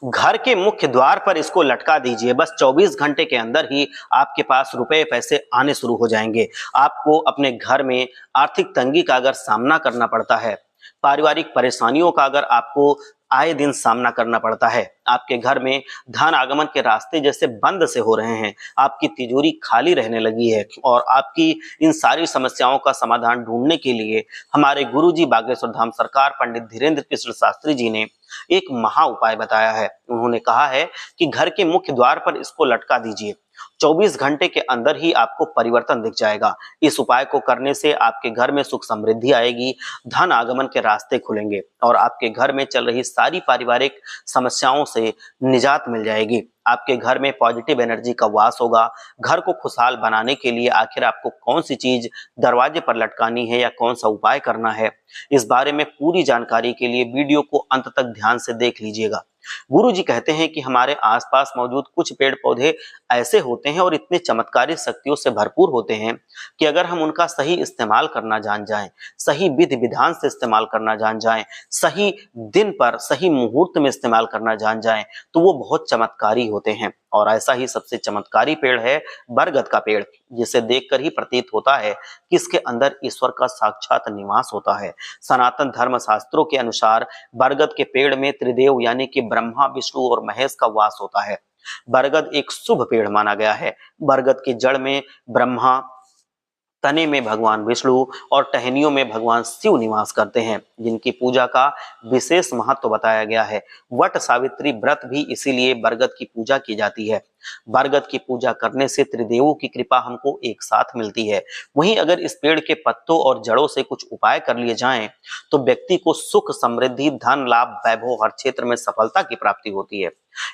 घर के मुख्य द्वार पर इसको लटका दीजिए। बस 24 घंटे के अंदर ही आपके पास रुपए पैसे आने शुरू हो जाएंगे। आपको अपने घर में आर्थिक तंगी का अगर सामना करना पड़ता है, पारिवारिक परेशानियों का अगर आपको आए दिन सामना करना पड़ता है, आपके घर में धन आगमन के रास्ते जैसे बंद से हो रहे हैं, आपकी तिजोरी खाली रहने लगी है और आपकी इन सारी समस्याओं का समाधान ढूंढने के लिए हमारे गुरुजी बागेश्वर धाम सरकार पंडित धीरेन्द्र कृष्ण शास्त्री जी ने एक महा उपाय बताया है। उन्होंने कहा है कि घर के मुख्य द्वार पर इसको लटका दीजिए। 24 घंटे के अंदर ही आपको परिवर्तन दिख जाएगा। इस उपाय को करने से आपके घर में सुख समृद्धि आएगी, धन आगमन के रास्ते खुलेंगे और आपके घर में चल रही सारी पारिवारिक समस्याओं से निजात मिल जाएगी। आपके घर में पॉजिटिव एनर्जी का वास होगा। घर को खुशहाल बनाने के लिए आखिर आपको कौन सी चीज दरवाजे पर लटकानी है या कौन सा उपाय करना है, इस बारे में पूरी जानकारी के लिए वीडियो को अंत तक ध्यान से देख लीजिएगा। गुरुजी कहते हैं कि हमारे आसपास मौजूद कुछ पेड़ पौधे ऐसे होते हैं और इतने चमत्कारी शक्तियों से भरपूर होते हैं कि अगर हम उनका सही इस्तेमाल करना जान जाएं, सही विधि विधान से इस्तेमाल करना जान जाएं, सही दिन पर सही मुहूर्त में इस्तेमाल करना जान जाएं, तो वो बहुत चमत्कारी होते हैं। और ऐसा ही सबसे चमत्कारी पेड़ है बरगद का पेड़, जिसे देखकर ही प्रतीत होता है कि इसके अंदर ईश्वर का साक्षात निवास होता है। सनातन धर्म शास्त्रों के अनुसार बरगद के पेड़ में त्रिदेव यानी कि ब्रह्मा, विष्णु और महेश का वास होता है। बरगद एक शुभ पेड़ माना गया है। बरगद की जड़ में ब्रह्मा, तने में भगवान विष्णु और टहनियों में भगवान शिव निवास करते हैं, जिनकी पूजा का विशेष महत्व बताया गया है। वट सावित्री व्रत भी इसीलिए बरगद की पूजा की जाती है। बरगद की पूजा करने से त्रिदेवों की कृपा हमको एक साथ मिलती है। वहीं अगर इस पेड़ के पत्तों और जड़ों से कुछ उपाय कर लिए जाएं, तो व्यक्ति को सुख समृद्धि, धन लाभ, वैभव, हर क्षेत्र में सफलता की प्राप्ति होती है।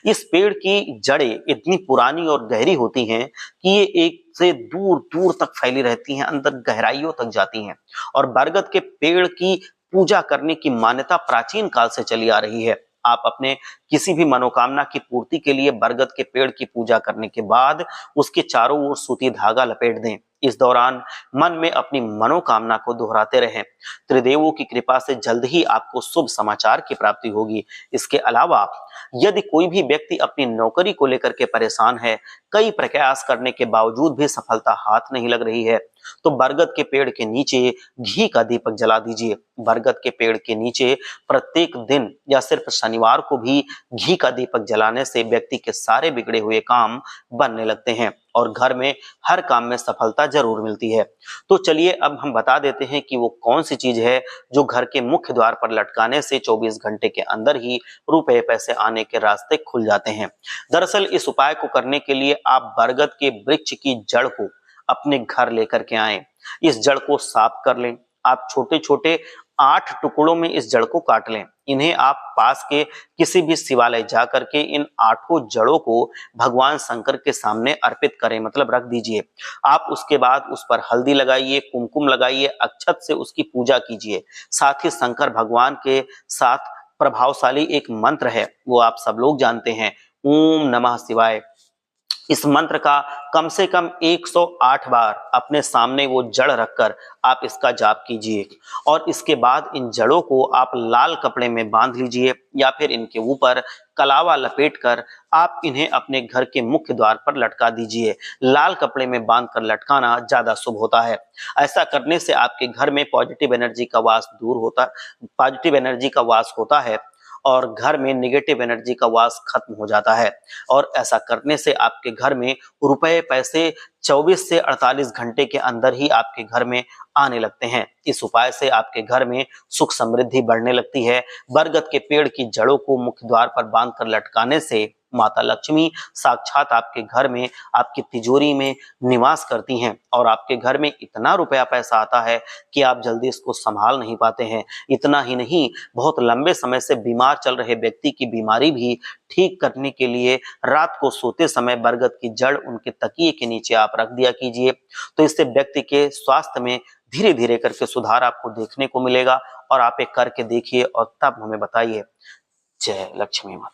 इस पेड़ की जड़ें इतनी पुरानी और गहरी होती हैं कि ये एक से दूर दूर तक फैली रहती हैं, अंदर गहराइयों तक जाती हैं। और बरगद के पेड़ की पूजा करने की मान्यता प्राचीन काल से चली आ रही है। आप अपने किसी भी मनोकामना की पूर्ति के लिए बरगद के पेड़ की पूजा करने के बाद उसके चारों ओर सूती धागा लपेट दें। इस दौरान मन में अपनी मनोकामना को दोहराते रहें। त्रिदेवों की कृपा से जल्द ही आपको शुभ समाचार की प्राप्ति होगी। इसके अलावा यदि कोई भी व्यक्ति अपनी नौकरी को लेकर के परेशान है, कई प्रयास करने के बावजूद भी सफलता हाथ नहीं लग रही है, तो बरगद के पेड़ के नीचे घी का दीपक जला दीजिए। बरगद के पेड़ के नीचे प्रत्येक दिन या सिर्फ शनिवार को भी घी का दीपक जलाने से व्यक्ति के सारे बिगड़े हुए काम बनने लगते हैं और घर में हर काम में सफलता जरूर मिलती है। तो चलिए अब हम बता देते हैं कि वो कौन सी चीज है जो घर के मुख्य द्वार पर लटकाने से 24 घंटे के अंदर ही रुपए पैसे आने के रास्ते खुल जाते हैं। दरअसल इस उपाय को करने के लिए आप बरगद के वृक्ष की जड़ को अपने घर लेकर के आएं। इस जड़ को साफ कर लें। आप छोटे छोटे 8 टुकड़ों में इस जड़ को काट लें। इन्हें आप पास के किसी भी शिवालय जा करके इन 8 जड़ों को भगवान शंकर के सामने अर्पित करें, मतलब रख दीजिए। आप उसके बाद उस पर हल्दी लगाइए, कुमकुम लगाइए, अक्षत से उसकी पूजा कीजिए। साथ ही शंकर भगवान के साथ प्रभावशाली एक मंत्र है, वो आप सब लोग जानते हैं, ओम नमः शिवाय। इस मंत्र का कम से कम 108 बार अपने सामने वो जड़ रखकर आप इसका जाप कीजिए और इसके बाद इन जड़ों को आप लाल कपड़े में बांध लीजिए या फिर इनके ऊपर कलावा लपेटकर आप इन्हें अपने घर के मुख्य द्वार पर लटका दीजिए। लाल कपड़े में बांधकर लटकाना ज्यादा शुभ होता है। ऐसा करने से आपके घर में पॉजिटिव एनर्जी का वास पॉजिटिव एनर्जी का वास होता है और घर में नेगेटिव एनर्जी का वास खत्म हो जाता है। और ऐसा करने से आपके घर में रुपए पैसे 24 से 48 घंटे के अंदर ही आपके घर में आने लगते हैं। इस उपाय से आपके घर में सुख समृद्धि बढ़ने लगती है। बरगद के पेड़ की जड़ों को मुख्य द्वार पर बांधकर लटकाने से माता लक्ष्मी साक्षात आपके घर में, आपकी तिजोरी में निवास करती हैं और आपके घर में इतना रुपया पैसा आता है कि आप जल्दी इसको संभाल नहीं पाते हैं। इतना ही नहीं, बहुत लंबे समय से बीमार चल रहे व्यक्ति की बीमारी भी ठीक करने के लिए रात को सोते समय बरगद की जड़ उनके तकिए के नीचे आप रख दिया कीजिए। तो इससे व्यक्ति के स्वास्थ्य में धीरे धीरे करके सुधार आपको देखने को मिलेगा और आप एक करके देखिए और तब हमें बताइए। जय लक्ष्मी माता।